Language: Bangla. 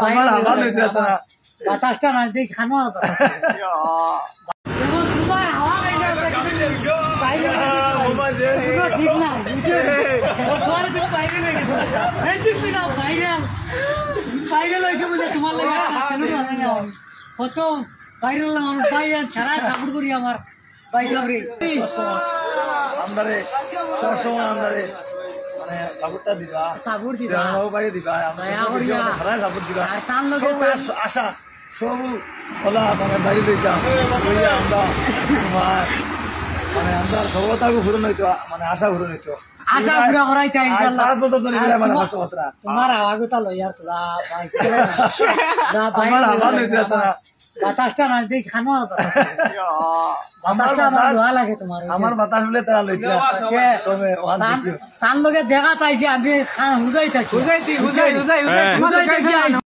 আমার আবার লইতে তারা বাতাসটা না দেই খানো তোমার হাওয়া ঠিক না বাইরে লইছে বুঝে তোমার কত বাইরে ভাই ছাড়া সাপোর্ট করি আমার ভাই সাবরি আমদারে সবসময় আমদারে মানে সাপোর্টটা দিবা সাপোর্ট দিবা বাইরে দিবা সারা সাপোর্ট দিবা আর তার লগে আশা সব ওলা মানে বাইরে লইতা আমরা তোমার মানে আমরা সবতাকে ঘুরে নইতো মানে আশা ঘুরে নইতো আশা পুরা করাইতা ইনশাআল্লাহ 5 বছর ধরে মানে কথা তোমার আওয়াজ তা লইয়ার তোরা ভাই না ভাই আমার আবার লইতে তারা বাতাসটা না দেই খানো বাতাসটা আমার দোয়া লাগে তোমার আমার বাতাস বলে তারা লইতে সবে ওয়ান তার লগে দেখা তাইছে আমি খান হুজাই থাকি হুজাই